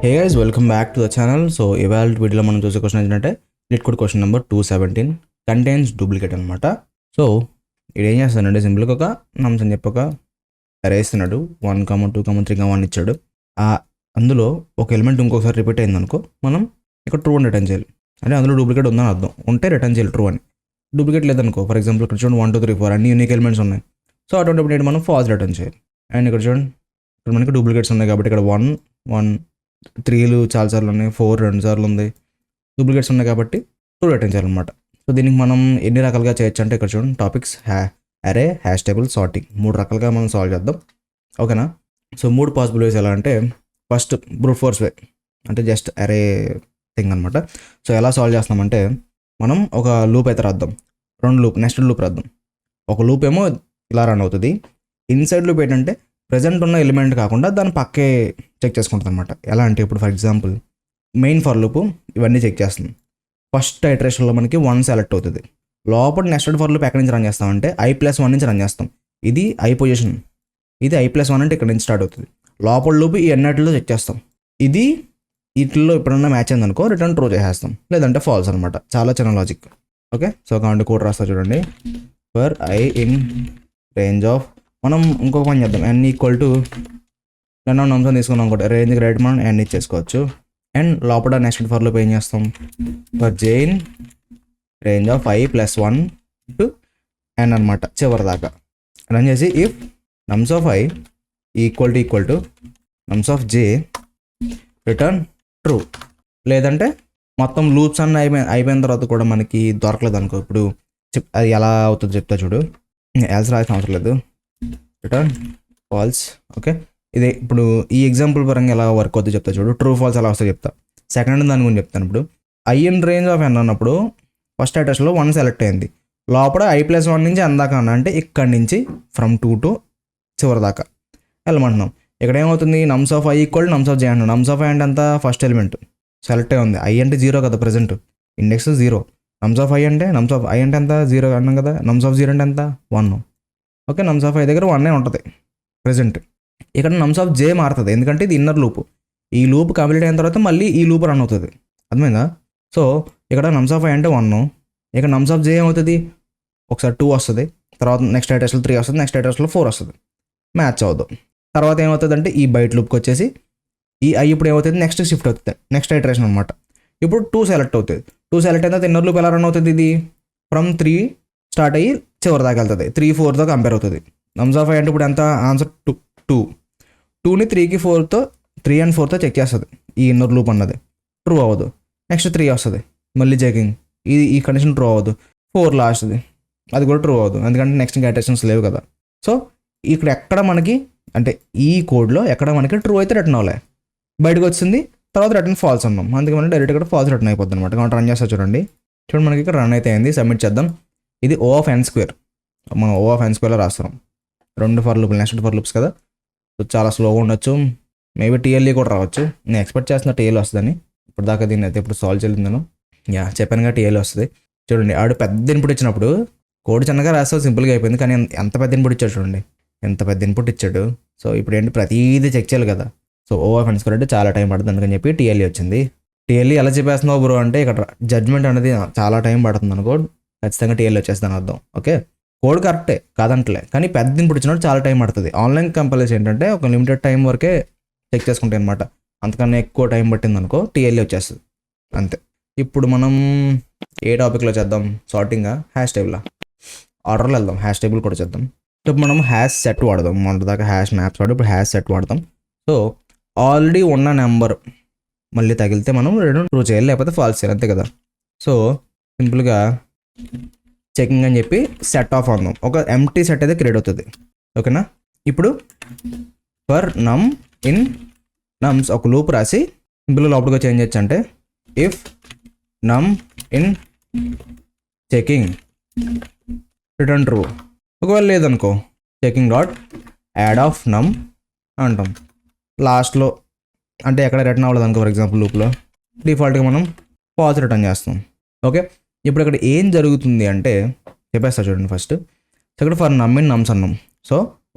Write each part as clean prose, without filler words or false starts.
Hey guys welcome back to the channel. So ఇవాళ వీడియోలో మనం చూసే క్వశ్చన్ ఏంటంటే LeetCode question number 217 contains duplicate అనమాట. సో ఇది ఏం చేస్తానంటే సింపుల్గా ఒక నమ్స్ అని చెప్పి ఒక అరే ఇస్తున్నాడు 1, 2, 3, 1 ఇచ్చాడు. అందులో ఒక ఎలిమెంట్ ఇంకొకసారి రిపీట్ అయింది అనుకో, మనం ఇక్కడ ట్రూ అని రిటర్న్ చేయాలి. అంటే అందులో డూప్లికేట్ ఉందని అర్థం, ఉంటే రిటర్న్ చేయాలి ట్రూ అని. డూప్లికేట్ లేదనుకో, ఫర్ ఎగ్జాంపుల్ ఇక్కడ చూడండి 1, 2, 3, 4 అన్ని యూనిక్ ఎలిమెంట్స్ ఉన్నాయి. సో అటువంటిప్పుడు మనం ఫాల్స్ రిటర్న్ చేయాలి. అండ్ ఇక్కడ చూడండి ఇక్కడ మనకి డూప్లికేట్స్ ఉన్నాయి కాబట్టి ఇక్కడ 1, 1, 3లు చాలాసార్లు ఉన్నాయి, 4 2 సార్లు ఉంది, డూప్లికేట్స్ ఉన్నాయి కాబట్టి ట్రూ రిటర్న్ చేయాలన్నమాట. సో దీనికి మనం ఎన్ని రకాలుగా చేయొచ్చు అంటే ఇక్కడ చూడండి టాపిక్స్, అరే, హ్యాష్ టేబుల్, సార్టింగ్ 3 రకాలుగా మనం సాల్వ్ చేద్దాం. ఓకేనా? సో 3 పాసిబుల్ వేస్ ఎలా అంటే ఫస్ట్ బ్రూట్ ఫోర్స్ వే, అంటే జస్ట్ అరే థింగ్ అనమాట. సో ఎలా సాల్వ్ చేస్తామంటే మనం ఒక లూప్ అయితే రాద్దాం, 2 లూప్, నెక్స్ట్ లూప్ రాద్దాం. ఒక లూప్ ఏమో ఇలా రన్ అవుతుంది, ఇన్సైడ్ లూప్ ఏంటంటే ప్రజెంట్ ఉన్న ఎలిమెంట్ కాకుండా దాని పక్కే చెక్ చేసుకుంటుంది అనమాట. ఎలా అంటే ఇప్పుడు for example main for loop ఇవన్నీ చెక్ చేస్తుంది. ఫస్ట్ ఐటరేషన్లో మనకి 1 సెలెక్ట్ అవుతుంది. లోపల నెక్స్ట్ ఫర్ లూప్ ఎక్కడి నుంచి రన్ చేస్తామంటే i+1 నుంచి రన్ చేస్తాం. ఇది i పొజిషన్, ఇది i+1 అంటే ఇక్కడ నుంచి స్టార్ట్ అవుతుంది. లోపల లూప్ ఈ ఎన్నట్లో చెక్ చేస్తాం. ఇది వీటిల్లో ఎప్పుడన్నా మ్యాచ్ అయింది అనుకో రిటర్న్ ట్రూ చేసేస్తాం, లేదంటే ఫాల్స్ అనమాట. చాలా చిన్న లాజిక్. ఓకే, సో కాబట్టి కోడ్ రాస్తా చూడండి. For i in range of, మనం ఇంకొక పని చేద్దాం, n = రెండు అంశం తీసుకున్నాం అనుకోండి, రేంజ్కి రైట్ మనం n ఇచ్చేసుకోవచ్చు. అండ్ లోపల నెక్స్ట్ ఫర్ లూప్ ఏం చేస్తాం, for j in range of i+1 to n అనమాట, చివరి దాకా రన్ చేసి if nums of i equal to nums of j return true. లేదంటే మొత్తం లూప్స్ అన్నీ అయిపోయిన తర్వాత కూడా మనకి దొరకలేదు అనుకో, ఇప్పుడు అది ఎలా అవుతుందో చెప్తా చూడు. ఎల్స్ రాసిన అవసరం లేదు, రిటర్న్ ఫాల్స్. ఓకే, ఇదే ఇప్పుడు ఈ ఎగ్జాంపుల్ పరంగా ఎలా వర్క్ అవుతుందో చెప్తా చూడు. ట్రూ ఫాల్స్ ఎలా వస్తుందో చెప్తా. సెకండ్ దాని గురించి చెప్తాను. ఇప్పుడు i in range of n అన్నప్పుడు ఫస్ట్ అటెస్ట్లో 1 సెలెక్ట్ అయింది, లోపల i+1 నుంచి n దాకా అన్న, అంటే ఇక్కడి నుంచి ఫ్రమ్ 2 టు చివరి దాకా వెళ్ళమంటున్నాం. ఇక్కడ ఏమవుతుంది, నమ్స్ of i equal నమ్స్ of j అంటున్నాం. నమ్స్ ఆఫ్ i అంటే అంత ఫస్ట్ ఎలిమెంట్ సెలెక్ట్ అయి ఉంది, i అంటే 0 కదా, ప్రజెంట్ ఇండెక్స్ 0. నమ్స్ ఆఫ్ i అంటే ఎంత 0 అన్నాం కదా, నమ్స్ ఆఫ్ 0 అంటే ఎంత 1. ఓకే, నమ్స్ ఆఫ్ i దగ్గర 1 ఉంటుంది ప్రజెంట్. ఇక్కడ నమ్స్ ఆఫ్ j మారుతుంది, ఎందుకంటే ఇది ఇన్నర్ లూప్. ఈ లూప్ కంప్లీట్ అయిన తర్వాత మళ్ళీ ఈ లూప్ రన్ అవుతుంది, అర్థమైందా? సో ఇక్కడ నమ్స్ ఆఫ్ i అంటే 1, ఇక్కడ నమ్స్ ఆఫ్ j ఏమవుతుంది, ఒకసారి 2 వస్తుంది, తర్వాత నెక్స్ట్ ఐటరేషన్లో 3 వస్తుంది, నెక్స్ట్ ఐటరేషన్లో 4 వస్తుంది, మ్యాచ్ అవ్వదు. తర్వాత ఏమవుతుంది అంటే ఈ బయట లూప్కి వచ్చేసి ఈ i ఇప్పుడు ఏమవుతుంది, నెక్స్ట్ షిఫ్ట్ అవుతుంది, నెక్స్ట్ ఐటరేషన్ అనమాట. ఇప్పుడు 2 సెలెక్ట్ అవుతుంది, 2 సెలెక్ట్ అయిన తర్వాత ఇన్నర్ లూప్ ఎలా రన్ అవుతుంది, ఇది ఫ్రమ్ 3 స్టార్ట్ అయ్యి చివరి దాకా వెళ్తుంది, 3, 4తో కంపేర్ అవుతుంది. నమ్స్ ఆఫ్ i అంటే ఇప్పుడు ఎంత, ఆన్సర్ 2. 2ని 3కి 4తో 3 and 4తో చెక్ చేస్తుంది, ఈ ఇన్నర్ లూప్ అన్నది ట్రూ అవ్వదు. నెక్స్ట్ 3 వస్తుంది, మళ్ళీ చెకింగ్, ఈ కండిషన్ ట్రూ అవ్వదు. 4 లాస్ట్ది, అది కూడా ట్రూ అవ్వదు, ఎందుకంటే నెక్స్ట్ ఇంకా ఐటరేషన్స్ లేవు కదా. సో ఇక్కడ ఎక్కడ మనకి అంటే ఈ కోడ్లో ఎక్కడ మనకి ట్రూ అయితే రిటర్న్ అవ్వలే, బయటకు వచ్చింది, తర్వాత రిటర్న్ ఫాల్స్ అన్నాం, అందుకే మనం డైరెక్ట్ ఇక్కడ ఫాల్స్ రిటర్న్ అయిపోద్ది అనమాట. కాబట్టి రన్ చేస్తా చూడండి. మనకి ఇక్కడ రన్ అయితే అయింది, సబ్మిట్ చేద్దాం. ఇది O of n², మనం O of n² రాస్తున్నాం. 2 ఫర్ లూప్లు, నెక్స్ట్ ఫర్ లూప్స్ కదా, సో చాలా స్లోగా ఉండొచ్చు, మేబీ TLE కూడా రావచ్చు. నేను ఎక్స్పెక్ట్ చేస్తున్న TLE వస్తుందని, ఇప్పుడు దాకా దీన్ని అయితే ఇప్పుడు సాల్వ్ చేయలేదు నేను. చెప్పానుగా TLE వస్తుంది. చూడండి, ఆడు పెద్ద ఇన్పుట్ ఇచ్చినప్పుడు కోడ్ చిన్నగా రాస్తే సింపుల్గా అయిపోయింది, కానీ ఎంత పెద్ద ఇన్పుట్ ఇచ్చాడు చూడండి, ఎంత పెద్ద ఇన్పుట్ ఇచ్చాడు. సో ఇప్పుడు ఏంటి, ప్రతిదీ చెక్ చేయాలి కదా. సో O of n² అంటే చాలా టైం పడుతుంది, అందుకని చెప్పి TLE వచ్చింది. TLE ఎలా చెప్పేస్తున్నావు బ్రో అంటే ఇక్కడ జడ్జ్మెంట్ అనేది చాలా టైం పడుతుంది అనుకో, ఖచ్చితంగా TLE వచ్చేస్తాను అర్థం. ఓకే, కోడ్ కరెక్టే కాదంటలే, కానీ పెద్ద ఇన్పుట్ ఇచ్చినప్పుడు చాలా టైం పడుతుంది. ఆన్లైన్ కంపల్సరీ ఏంటంటే ఒక లిమిటెడ్ టైం వరకే చెక్ చేసుకుంటాయి అనమాట, అంతకన్నా ఎక్కువ టైం పట్టింది అనుకో TLE వచ్చేస్తుంది అంతే. ఇప్పుడు మనం ఏ టాపిక్లో చేద్దాం, సార్టింగా, హ్యాష్ టేబుల్, ఆర్డర్లో వెళ్దాం, హ్యాష్ టేబుల్ కూడా చేద్దాం. ఇప్పుడు మనం హ్యాష్ సెట్ వాడదాం, మొదటి దాకా హ్యాష్ మ్యాప్స్ వాడు, ఇప్పుడు హ్యాష్ సెట్ వాడతాం. సో ఆల్రెడీ ఉన్న నెంబర్ మళ్ళీ తగిలితే మనం రిటర్న్ ట్రూ చేయాలి, లేకపోతే ఫాల్స్ చేయాలి, అంతే కదా. సో సింపుల్గా చెకింగ్ అని చెప్పి సెట్ ఆఫ్ అందాం, ఒక ఎంటీ సెట్ అయితే క్రియేట్ అవుతుంది. ఓకేనా, ఇప్పుడు ఫర్ నమ్ ఇన్ నమ్స్ ఒక లూప్ రాసి సింపుల్గా లోపలిగా చేంజ్ చేయొచ్చు, అంటే ఇఫ్ నమ్ ఇన్ చెకింగ్ రిటర్న్ ట్రూ. ఒకవేళ లేదనుకో చెకింగ్ డాట్ యాడ్ ఆఫ్ నమ్ అంటాం లాస్ట్లో, అంటే ఎక్కడ రిటర్న్ అవ్వలేదు అనుకో, ఫర్ ఎగ్జాంపుల్ లూప్లో డిఫాల్ట్గా మనం ఫాల్స్ రిటర్న్ చేస్తాం. ఓకే, ఇప్పుడు ఇక్కడ ఏం జరుగుతుంది అంటే చెప్పేస్తా చూడండి. ఫస్ట్ ఇక్కడ ఫర్ నమ్ ఇన్ నమ్స్ అన్నాం. సో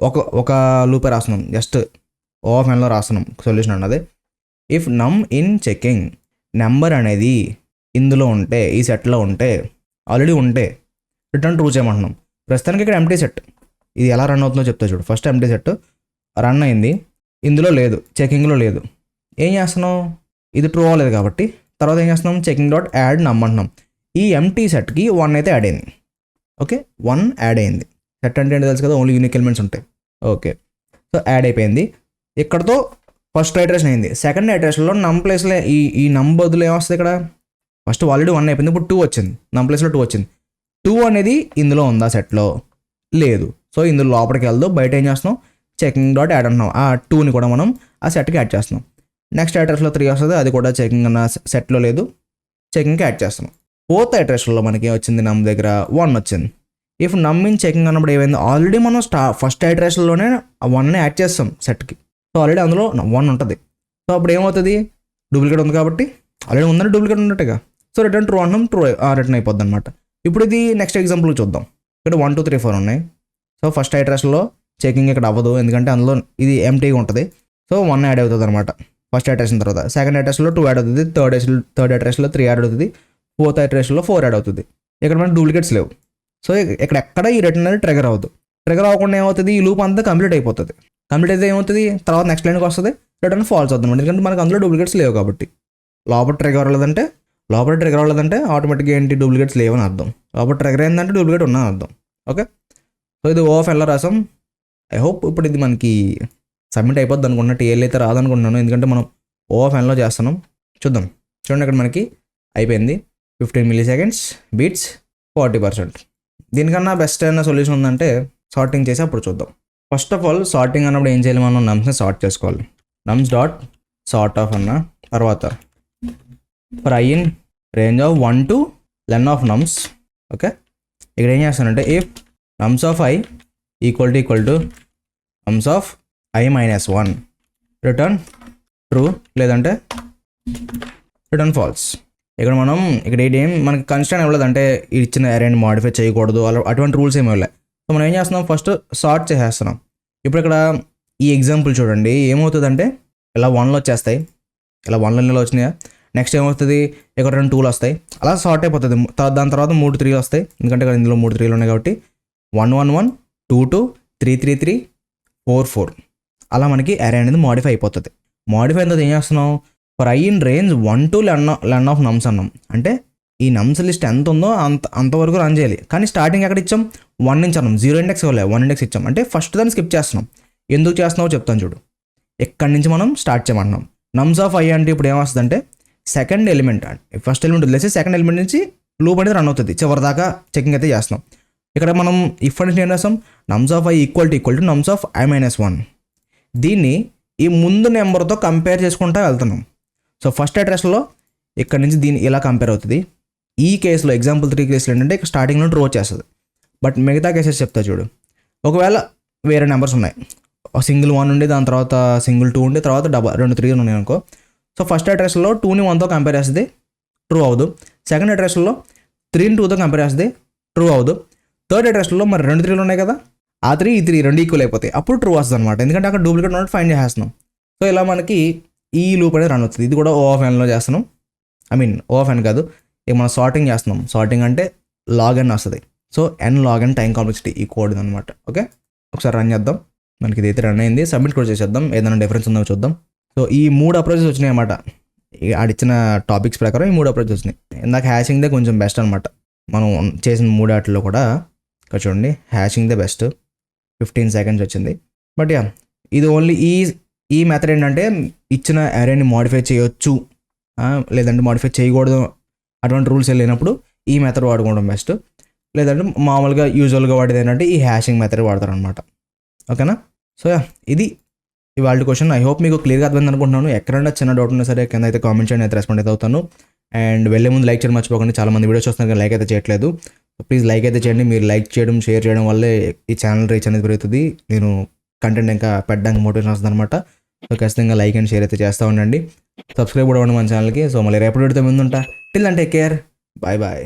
ఒక లూపే రాస్తున్నాం, జస్ట్ O of nలో రాస్తున్నాం సొల్యూషన్ అన్నది. ఇఫ్ నమ్ ఇన్ చెకింగ్ నెంబర్ అనేది ఇందులో ఉంటే ఈ సెట్లో ఉంటే ఆల్రెడీ ఉంటే రిటర్న్ ట్రూ చేయమంటున్నాం. ప్రస్తుతానికి ఇక్కడ ఎంటీ సెట్ ఇది ఎలా రన్ అవుతుందో చెప్తా చూడు. ఫస్ట్ ఎంటీ సెట్ రన్ అయింది, ఇందులో లేదు, చెకింగ్లో లేదు. ఏం చేస్తున్నాం, ఇది ట్రూ అవ్వలేదు కాబట్టి తర్వాత ఏం చేస్తున్నాం, చెకింగ్ డాట్ యాడ్ నమ్ అంటున్నాం. ఈ ఎంటీ సెట్కి 1 అయితే యాడ్ అయింది. ఓకే, 1 యాడ్ అయింది. సెట్ అంటే ఏంటో తెలుసు కదా, ఓన్లీ యూనిక్ ఎలిమెంట్స్ ఉంటాయి. ఓకే, సో యాడ్ అయిపోయింది. ఇక్కడతో ఫస్ట్ ఐటరేషన్ అయింది. సెకండ్ ఐటరేషన్లో నమ్ ప్లేస్లో ఈ నమ్ బదులు ఏమొస్తుంది ఇక్కడ, ఫస్ట్ ఆల్రెడీ 1 అయిపోయింది, ఇప్పుడు 2 వచ్చింది, నమ్ ప్లేస్లో 2 వచ్చింది. 2 అనేది ఇందులో ఉందా సెట్లో, లేదు. సో ఇందులో లోపలికి వెళ్దు, బయట ఏం చేస్తున్నాం, చెకింగ్ డాట్ యాడ్ అంటున్నాం. ఆ 2ని కూడా మనం ఆ సెట్కి యాడ్ చేస్తున్నాం. నెక్స్ట్ ఐటరేషన్లో 3 వస్తుంది, అది కూడా చెకింగ్ అన్న సెట్లో లేదు, చెకింగ్కి యాడ్ చేస్తున్నాం. ఫోర్త్ ఐటరేషన్లో మనకి వచ్చింది నమ్ దగ్గర 1 వచ్చింది. ఇఫ్ నమ్ ఇన్ చెకింగ్ అన్నప్పుడు ఏమైంది, ఆల్రెడీ మనం ఫస్ట్ ఐటరేషన్లోనే 1ని యాడ్ చేస్తాం సెట్కి. సో ఆల్రెడీ అందులో 1 ఉంటుంది. సో అప్పుడు ఏమవుతుంది, డూప్లికేట్ ఉంది కాబట్టి ఆల్రెడీ ఉందని డూప్లికేట్ ఉన్నట్టుగా. సో రిటర్న్ ట్రూ అంటున్నాం, ట్రూ రిటర్న్ అయిపోద్ది అనమాట. ఇప్పుడు ఇది నెక్స్ట్ ఎగ్జాంపుల్ చూద్దాం. ఇక్కడ 1 2 3 4 ఉన్నాయి. సో ఫస్ట్ ఐటరేషన్లో చెకింగ్ ఇక్కడ అవ్వదు, ఎందుకంటే అందులో ఇది ఎంటీగా ఉంటుంది. సో 1 యాడ్ అవుతుంది అనమాట ఫస్ట్ ఐటరేషన్ తర్వాత. సెకండ్ ఐటరేషన్లో 2 యాడ్ అవుతుంది, థర్డ్ ఐటరేషన్లో 3 యాడ్ అవుతుంది, ఫోర్త్ ఐటరేషన్లో 4 యాడ్ అవుతుంది. ఇక్కడ మనకి డూప్లికేట్స్ లేవు. సో ఇక్కడ ఎక్కడ ఈ రిటర్న్ అనేది ట్రిగర్ అవ్వదు. ట్రిగర్ అవ్వకుండా ఏమవుతుంది, ఈ లూప్ అంతా కంప్లీట్ అయిపోతుంది. కంప్లీట్ అయితే ఏమవుతుంది, తర్వాత నెక్స్ట్ లైన్కి వస్తుంది, రిటర్న్ ఫాల్స్ అవుతుంది అనమాట, ఎందుకంటే మనకు అందులో డూప్లికేట్స్ లేవు కాబట్టి. లోపల ట్రిగర్ అవ్వలేదంటే ఆటోమేటిక్గా ఏంటి, డూప్లికేట్స్ లేవని అర్థం. లోపల ట్రిగర్ అయిందంటే డూప్లికేట్ ఉన్నా అర్థం. ఓకే, సో ఇది ఓఎఫ్ఎల్లో రాసాం. ఐ హోప్ ఇప్పుడు ఇది మనకి సబ్మిట్ అయిపోద్ది అనుకున్నా, టీఎల్ అయితే రాదనుకుంటున్నాను, ఎందుకంటే మనం ఓఎఫ్ఎన్లో చేస్తున్నాం. చూద్దాం, చూడండి ఇక్కడ మనకి అయిపోయింది. 15 milliseconds బీట్స్ 40%. దీనికన్నా బెస్ట్ అయిన సొల్యూషన్ ఉందంటే సార్టింగ్ చేసి అప్పుడు చూద్దాం. ఫస్ట్ ఆఫ్ ఆల్ సార్టింగ్ అన్నప్పుడు ఏం చేయాలి, మనం నమ్స్ని సార్ట్ చేసుకోవాలి. నమ్స్ డాట్ సార్ట్ ఆఫ్ అన్న తర్వాత for i in range of 1 to len of nums. Okay, ఇక్కడ ఏం చేస్తానంటే if nums of i equal to nums of i minus 1 return true, లేదంటే రిటర్న్ ఫాల్స్. ఇక్కడ ఏం మనకి కన్స్ట్రైంట్ ఇవ్వలేదు, అంటే ఇచ్చిన అరేని మాడిఫై చేయకూడదు, అటువంటి రూల్స్ ఏమి ఇవ్వలేదు. సో మనం ఏం చేస్తున్నాం, ఫస్ట్ సార్ట్ చేసేస్తున్నాం. ఇప్పుడు ఇక్కడ ఈ ఎగ్జాంపుల్ చూడండి, ఏమవుతుందంటే ఇలా 1లో వచ్చేస్తాయి, ఇలా 1లో వచ్చినాయా, నెక్స్ట్ ఏమవుతుంది, ఇక్కడ 2 2లు వస్తాయి, అలా సార్ట్ అయిపోతుంది. దాని తర్వాత 3 3లు వస్తాయి, ఎందుకంటే ఇక్కడ ఇందులో 3 3లు ఉన్నాయి కాబట్టి 1 1 1 2 2 3 3 3 4 4 అలా మనకి అరే అనేది మాడిఫై అయిపోతుంది. మాడిఫై అయిన తర్వాత ఏం చేస్తున్నాం, for i in range 1 to len of nums అన్నాం. అంటే ఈ నమ్స్ లిస్ట్ ఎంత ఉందో అంతవరకు రన్ చేయాలి. కానీ స్టార్టింగ్ ఎక్కడ ఇచ్చాం, 1 నుంచి అన్నాం, 0 ఇండెక్స్ ఇవ్వలేదు, 1 ఇండెక్స్ ఇచ్చాం. అంటే ఫస్ట్ దాన్ని స్కిప్ చేస్తున్నాం. ఎందుకు చేస్తున్నావో చెప్తాను చూడు. ఎక్కడి నుంచి మనం స్టార్ట్ చేయమంటున్నాం. నమ్స్ ఆఫ్ ఐ అంటే ఇప్పుడు ఏమొస్తుంది అంటే సెకండ్ ఎలిమెంట్, ఫస్ట్ ఎలిమెంట్ వదిలేసి సెకండ్ ఎలిమెంట్ నుంచి లూప్ అనేది రన్ అవుతుంది, చివరి దాకా చెకింగ్ అయితే చేస్తున్నాం. ఇక్కడ మనం ఇఫ్ అనేది ఏం చేస్తాం, నమ్స్ of i equal to nums of i minus 1. దీన్ని ఈ ముందు నెంబర్తో కంపేర్ చేసుకుంటూ వెళ్తున్నాం. సో ఫస్ట్ అడ్రస్లో ఇక్కడ నుంచి దీన్ని ఇలా కంపేర్ అవుతుంది. ఈ కేసులో ఎగ్జాంపుల్ 3 కేసులో ఏంటంటే ఇక్కడ స్టార్టింగ్లో ట్రూ వచ్చేస్తుంది. బట్ మిగతా కేసెస్ చెప్తా చూడు. ఒకవేళ వేరే నెంబర్స్ ఉన్నాయి, సింగిల్ 1 ఉండి దాని తర్వాత సింగిల్ 2 ఉండి తర్వాత 2 3 ఉన్నాయి అనుకో. సో ఫస్ట్ అడ్రస్లో 2ని 1తో కంపేర్ చేస్తుంది, ట్రూ అవ్వదు. సెకండ్ అడ్రస్లో 3ని 2తో కంపేర్ చేస్తుంది, ట్రూ అవ్వదు. థర్డ్ అడ్రస్లో మరి 2 3లు ఉన్నాయి కదా, ఆ 3 ఈ 3 2 ఈక్వల్ అయిపోతాయి, అప్పుడు ట్రూ వస్తుంది అనమాట, ఎందుకంటే అక్కడ డూప్లికేట్ ఉన్నట్టు ఫైండ్ చేస్తున్నాం. సో ఇలా మనకి ఈ లూప్ అనేది రన్ అవుతుంది. ఇది కూడా ఓఎఫ్ఎన్లో చేస్తున్నాం, ఓఎఫ్ఎన్ కాదు, ఇక మనం సార్టింగ్ చేస్తున్నాం. సార్టింగ్ అంటే లాగ్ ఎన్ వస్తుంది. So n log n time complexity ఈ కోడ్ అనమాట. ఓకే, ఒకసారి రన్ చేద్దాం. మనకి ఇది అయితే రన్ అయింది. సబ్మిట్ కూడా చేసేద్దాం, ఏదైనా డిఫరెన్స్ ఉందో చూద్దాం. సో ఈ 3 అప్రోచెస్ వచ్చినాయి అన్నమాట. ఆడిచ్చిన టాపిక్స్ ప్రకారం ఈ 3 అప్రోచెస్ వచ్చినాయి. ఇందాక హ్యాషింగ్దే కొంచెం బెస్ట్ అనమాట. మనం చేసిన 3 వాటిల్లో కూడా ఇక్కడ చూడండి, హ్యాషింగ్దే బెస్ట్, 15 seconds వచ్చింది. బట్ యా, ఇది ఓన్లీ ఈ మెథడ్ ఏంటంటే ఇచ్చిన అరేని మాడిఫై చేయొచ్చు లేదంటే మాడిఫై చేయకూడదు అటువంటి రూల్స్ లేనప్పుడు ఈ మెథడ్ వాడుకోవడం బెస్ట్. లేదంటే మామూలుగా యూజువల్గా వాడేది ఏంటంటే ఈ హ్యాషింగ్ మెథడ్ వాడతారు అనమాట. ఓకేనా? సో ఇది ఇవాళ క్వశ్చన్. ఐ హోప్ మీకు క్లియర్గా అర్థమైంది అనుకుంటున్నాను. ఎక్కడైనా చిన్న డౌట్ ఉన్నా సరే కింద అయితే కామెంట్ చేయండి, అయితే రెస్పాండ్ అయితే అవుతాను. అండ్ వెళ్ళే ముందు లైక్ చేయడం మర్చిపోకండి. చాలా మంది వీడియోస్ చూస్తున్నారు కానీ లైక్ అయితే చేయట్లేదు. ప్లీజ్ లైక్ అయితే చేయండి. మీరు లైక్ చేయడం, షేర్ చేయడం వల్లే ఈ ఛానల్ రీచ్ అనేది పెరుగుతుంది. నేను కంటెంట్ ఇంకా పెట్టడానికి మోటివేషన్ వస్తుంది అనమాట. సో ఖచ్చితంగా లైక్ అండ్ షేర్ అయితే చేస్తూ ఉండండి. సబ్స్క్రైబ్ కూడా అవ్వండి మన ఛానల్కి. సో మళ్ళీ రేపటి వీడియోతో ముందుంటా. Till then take care, bye bye.